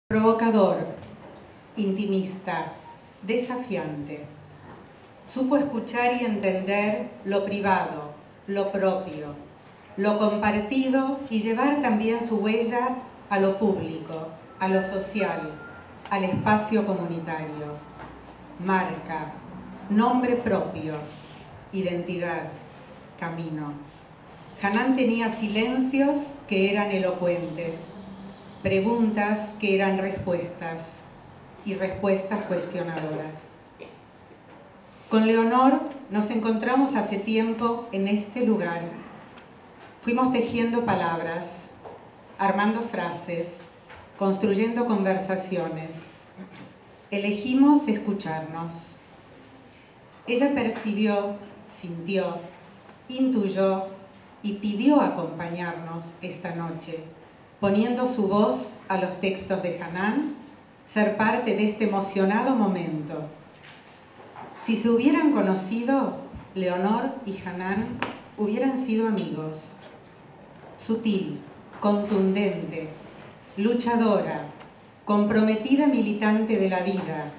Provocador, intimista, desafiante. Supo escuchar y entender lo privado, lo propio, lo compartido y llevar también su huella a lo público, a lo social, al espacio comunitario. Marca, nombre propio, identidad, camino. Hanan tenía silencios que eran elocuentes, preguntas que eran respuestas y respuestas cuestionadoras. Con Leonor nos encontramos hace tiempo en este lugar. Fuimos tejiendo palabras, armando frases, construyendo conversaciones. Elegimos escucharnos. Ella percibió, sintió, intuyó y pidió acompañarnos esta noche, poniendo su voz a los textos de Hanan, ser parte de este emocionado momento. Si se hubieran conocido, Leonor y Hanan hubieran sido amigos. Sutil, contundente, luchadora, comprometida militante de la vida,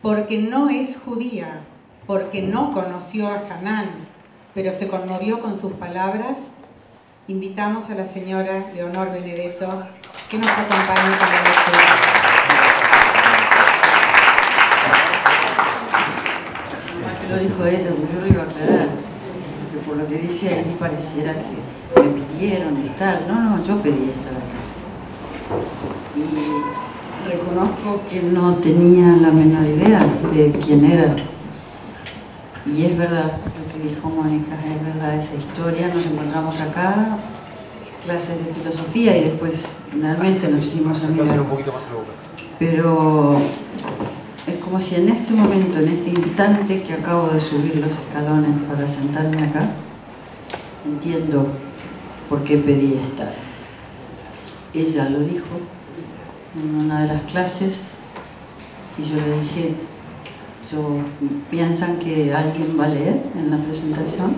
porque no es judía, porque no conoció a Hanan, pero se conmovió con sus palabras. Invitamos a la señora Leonor Benedetto que nos acompañe con la lectura. Lo dijo ella, porque yo lo iba a aclarar, porque por lo que dice ahí pareciera que me pidieron estar. No, yo pedí estar acá. Y reconozco que no tenía la menor idea de quién era. Y es verdad lo que dijo Mónica, es verdad esa historia. Nos encontramos acá, clases de filosofía y después finalmente nos hicimos amigas. Pero es como si en este momento, en este instante que acabo de subir los escalones para sentarme acá, entiendo por qué pedí estar. Ella lo dijo en una de las clases y yo le dije, ¿piensan que alguien va a leer en la presentación?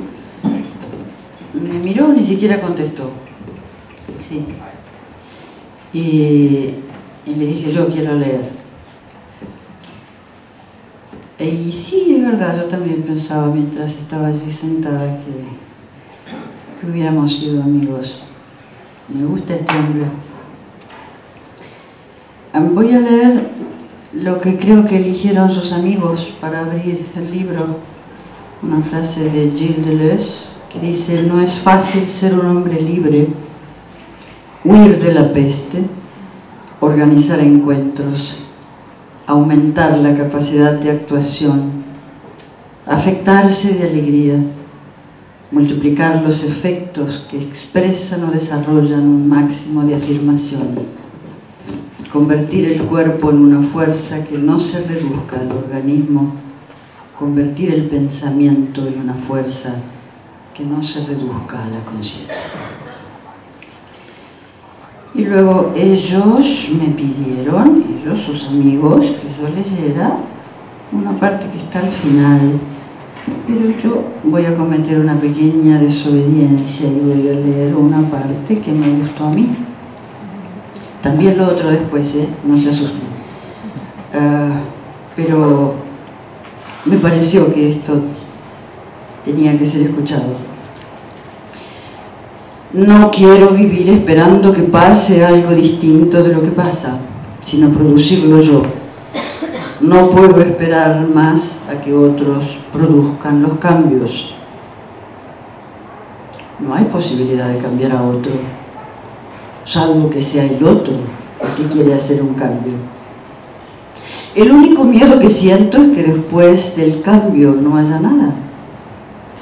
Me miró, ni siquiera contestó. Sí. Y le dije, yo quiero leer. Y sí, es verdad, yo también pensaba mientras estaba allí sentada que hubiéramos sido amigos. Me gusta este hombre. Voy a leer lo que creo que eligieron sus amigos para abrir el libro, una frase de Gilles Deleuze que dice: no es fácil ser un hombre libre, huir de la peste, organizar encuentros, aumentar la capacidad de actuación, afectarse de alegría, multiplicar los efectos que expresan o desarrollan un máximo de afirmación, convertir el cuerpo en una fuerza que no se reduzca al organismo, convertir el pensamiento en una fuerza que no se reduzca a la conciencia. Y luego ellos me pidieron, ellos, sus amigos, que yo leyera una parte que está al final, pero yo voy a cometer una pequeña desobediencia y voy a leer una parte que me gustó a mí. También lo otro después, no se asusten. Pero me pareció que esto tenía que ser escuchado. No quiero vivir esperando que pase algo distinto de lo que pasa, sino producirlo yo. No puedo esperar más a que otros produzcan los cambios. No hay posibilidad de cambiar a otro, salvo que sea el otro el que quiere hacer un cambio. El único miedo que siento es que después del cambio no haya nada,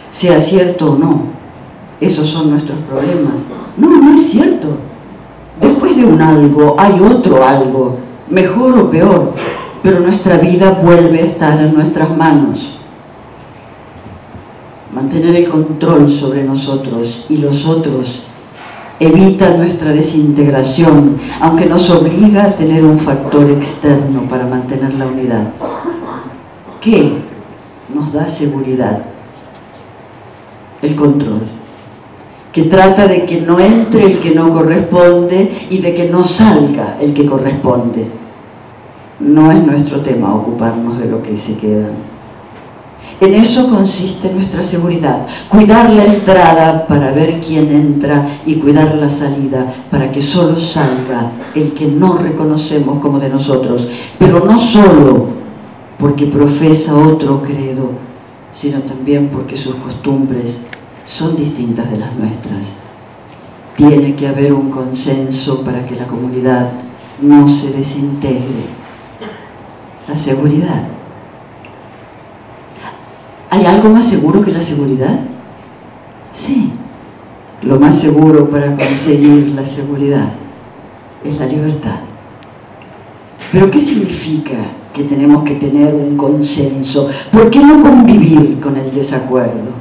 sea cierto o no. Esos son nuestros problemas. No, no es cierto. Después de un algo hay otro algo, mejor o peor, pero nuestra vida vuelve a estar en nuestras manos. Mantener el control sobre nosotros y los otros evita nuestra desintegración, aunque nos obliga a tener un factor externo para mantener la unidad. ¿Qué nos da seguridad? El control. que trata de que no entre el que no corresponde y de que no salga el que corresponde. No es nuestro tema ocuparnos de lo que se queda. En eso consiste nuestra seguridad, cuidar la entrada para ver quién entra y cuidar la salida para que solo salga el que no reconocemos como de nosotros, pero no solo porque profesa otro credo, sino también porque sus costumbres son distintas de las nuestras. Tiene que haber un consenso para que la comunidad no se desintegre. La seguridad. ¿Hay algo más seguro que la seguridad? Sí. Lo más seguro para conseguir la seguridad es la libertad. ¿Pero qué significa que tenemos que tener un consenso? ¿Por qué no convivir con el desacuerdo?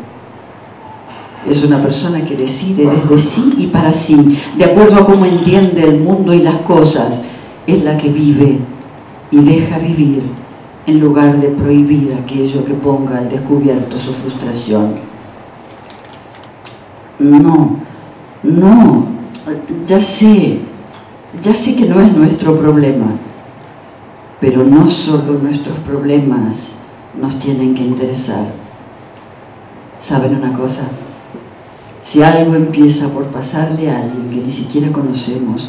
Es una persona que decide desde sí y para sí, de acuerdo a cómo entiende el mundo y las cosas. Es la que vive y deja vivir, en lugar de prohibir aquello que ponga al descubierto su frustración. No, ya sé que no es nuestro problema, pero no solo nuestros problemas nos tienen que interesar. ¿Saben una cosa? Si algo empieza por pasarle a alguien que ni siquiera conocemos,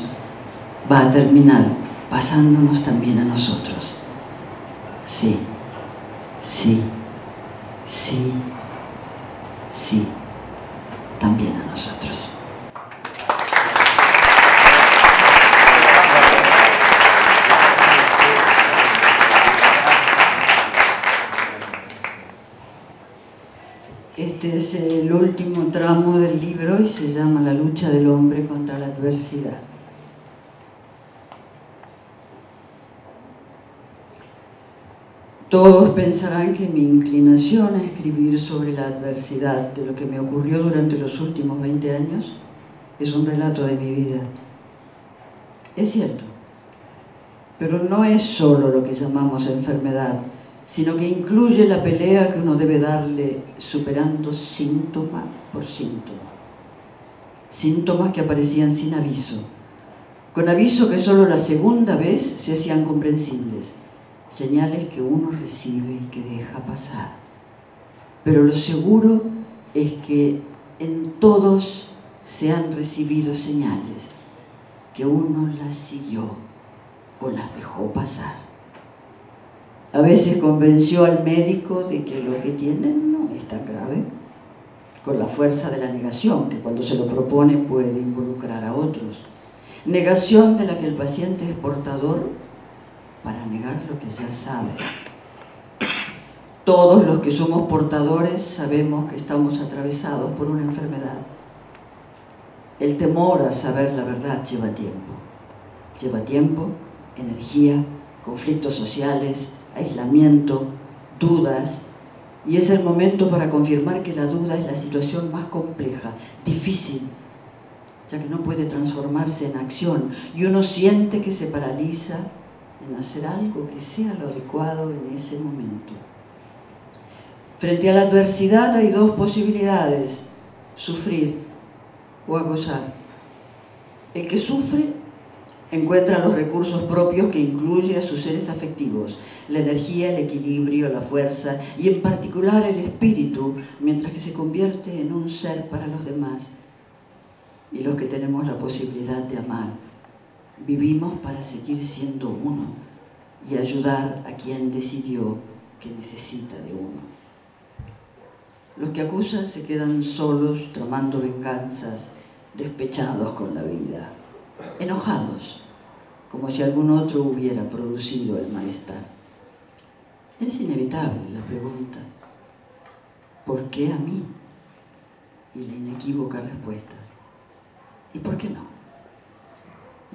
va a terminar pasándonos también a nosotros. Sí, también a nosotros. Este es el último tramo del libro y se llama La lucha del hombre contra la adversidad. Todos pensarán que mi inclinación a escribir sobre la adversidad de lo que me ocurrió durante los últimos 20 años es un relato de mi vida. Es cierto, pero no es solo lo que llamamos enfermedad, sino que incluye la pelea que uno debe darle superando síntoma por síntoma. Síntomas que aparecían sin aviso, con aviso que solo la segunda vez se hacían comprensibles. Señales que uno recibe y que deja pasar. Pero lo seguro es que en todos se han recibido señales que uno las siguió o las dejó pasar. A veces convenció al médico de que lo que tienen no es tan grave, con la fuerza de la negación, que cuando se lo propone puede involucrar a otros. Negación de la que el paciente es portador para negar lo que ya sabe. Todos los que somos portadores sabemos que estamos atravesados por una enfermedad. El temor a saber la verdad lleva tiempo. Lleva tiempo, energía, conflictos sociales, aislamiento, dudas, y es el momento para confirmar que la duda es la situación más compleja, difícil, ya que no puede transformarse en acción, y uno siente que se paraliza en hacer algo que sea lo adecuado en ese momento. Frente a la adversidad hay dos posibilidades: sufrir o acosar. El que sufre encuentra los recursos propios que incluye a sus seres afectivos, la energía, el equilibrio, la fuerza y en particular el espíritu, mientras que se convierte en un ser para los demás. Y los que tenemos la posibilidad de amar, vivimos para seguir siendo uno y ayudar a quien decidió que necesita de uno. Los que acusan se quedan solos, tramando venganzas, despechados con la vida, enojados, como si algún otro hubiera producido el malestar. Es inevitable la pregunta: ¿por qué a mí? Y la inequívoca respuesta: ¿y por qué no?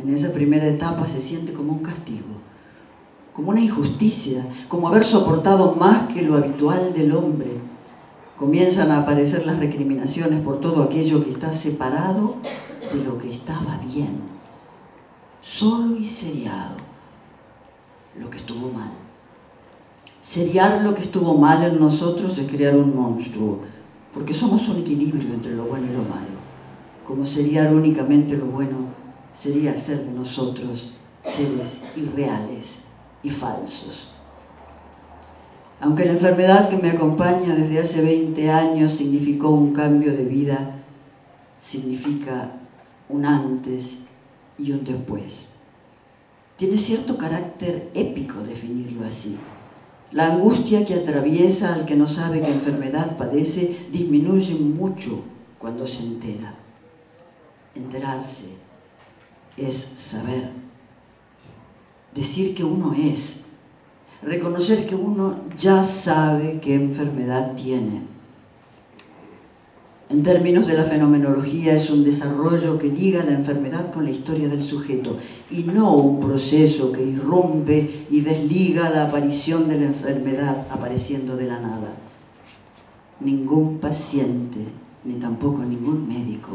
En esa primera etapa se siente como un castigo, como una injusticia, como haber soportado más que lo habitual del hombre. Comienzan a aparecer las recriminaciones por todo aquello que está separado de lo que estaba bien, solo y seriado lo que estuvo mal. Seriar lo que estuvo mal en nosotros es crear un monstruo, porque somos un equilibrio entre lo bueno y lo malo. como seriar únicamente lo bueno sería hacer de nosotros seres irreales y falsos. Aunque la enfermedad que me acompaña desde hace 20 años significó un cambio de vida, significa un antes y un después. Tiene cierto carácter épico definirlo así. La angustia que atraviesa al que no sabe qué enfermedad padece disminuye mucho cuando se entera. Enterarse es saber, decir que uno es, reconocer que uno ya sabe qué enfermedad tiene. En términos de la fenomenología, es un desarrollo que liga la enfermedad con la historia del sujeto y no un proceso que irrumpe y desliga la aparición de la enfermedad apareciendo de la nada. Ningún paciente, ni tampoco ningún médico,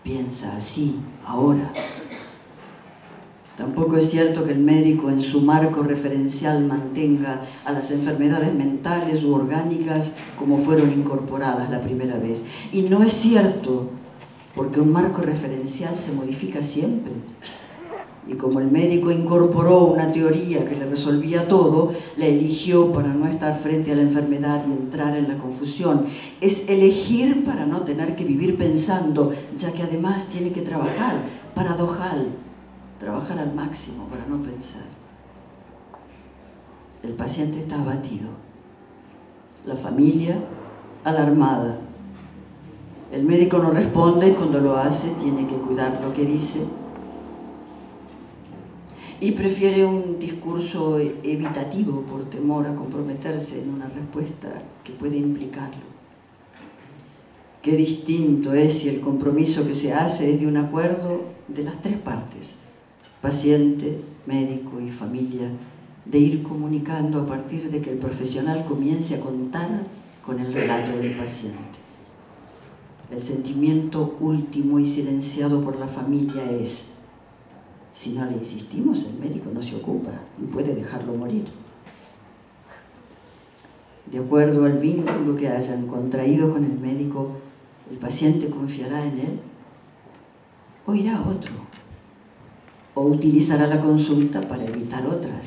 piensa así ahora. Tampoco es cierto que el médico en su marco referencial mantenga a las enfermedades mentales u orgánicas como fueron incorporadas la primera vez. Y no es cierto, porque un marco referencial se modifica siempre. Y como el médico incorporó una teoría que le resolvía todo, la eligió para no estar frente a la enfermedad y entrar en la confusión. Es elegir para no tener que vivir pensando, ya que además tiene que trabajar, paradojal. Trabajar al máximo para no pensar. El paciente está abatido, la familia alarmada. El médico no responde y cuando lo hace tiene que cuidar lo que dice y prefiere un discurso evitativo por temor a comprometerse en una respuesta que puede implicarlo. Qué distinto es si el compromiso que se hace es de un acuerdo de las tres partes, paciente, médico y familia, de ir comunicando a partir de que el profesional comience a contar con el relato del paciente. El sentimiento último y silenciado por la familia es: si no le insistimos, el médico no se ocupa y puede dejarlo morir. De acuerdo al vínculo que hayan contraído con el médico, el paciente confiará en él o irá a otro. O utilizará la consulta para evitar otras,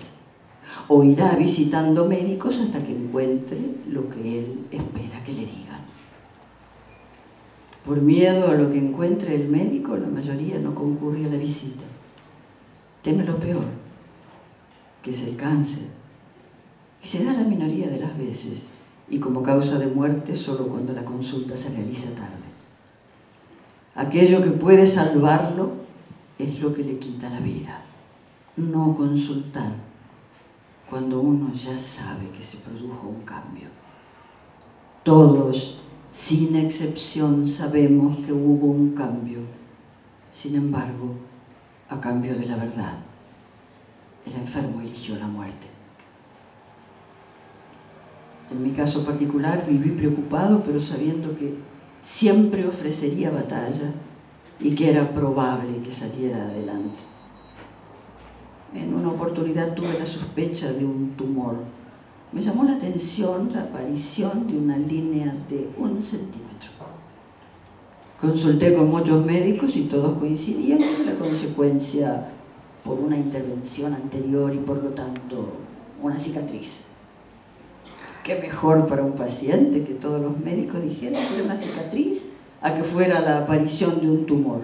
o irá visitando médicos hasta que encuentre lo que él espera que le digan. Por miedo a lo que encuentre el médico, la mayoría no concurre a la visita. Teme lo peor, que es el cáncer, que se da la minoría de las veces y como causa de muerte solo cuando la consulta se realiza tarde. Aquello que puede salvarlo es lo que le quita la vida. No consultar cuando uno ya sabe que se produjo un cambio. Todos, sin excepción, sabemos que hubo un cambio. Sin embargo, a cambio de la verdad, el enfermo eligió la muerte. En mi caso particular viví preocupado, pero sabiendo que siempre ofrecería batalla y que era probable que saliera adelante. En una oportunidad tuve la sospecha de un tumor. Me llamó la atención la aparición de una línea de 1 centímetro. Consulté con muchos médicos y todos coincidían en la consecuencia por una intervención anterior y por lo tanto una cicatriz. Qué mejor para un paciente que todos los médicos dijeran que era una cicatriz a que fuera la aparición de un tumor.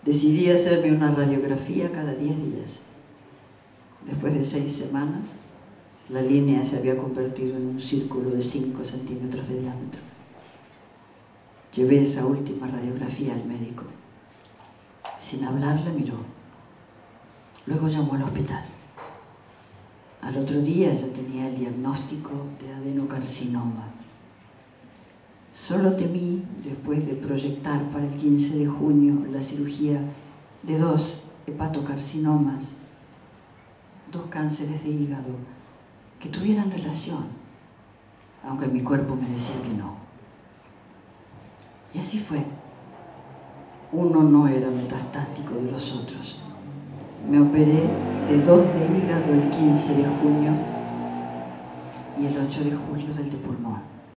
Decidí hacerme una radiografía cada 10 días. Después de 6 semanas, la línea se había convertido en un círculo de 5 centímetros de diámetro. Llevé esa última radiografía al médico. Sin hablar, la miró. Luego llamó al hospital. Al otro día ya tenía el diagnóstico de adenocarcinoma. Solo temí, después de proyectar para el 15 de junio la cirugía de 2 hepatocarcinomas, 2 cánceres de hígado, que tuvieran relación, aunque mi cuerpo me decía que no. Y así fue. Uno no era metastático de los otros. Me operé de 2 de hígado el 15 de junio y el 8 de julio del de pulmón.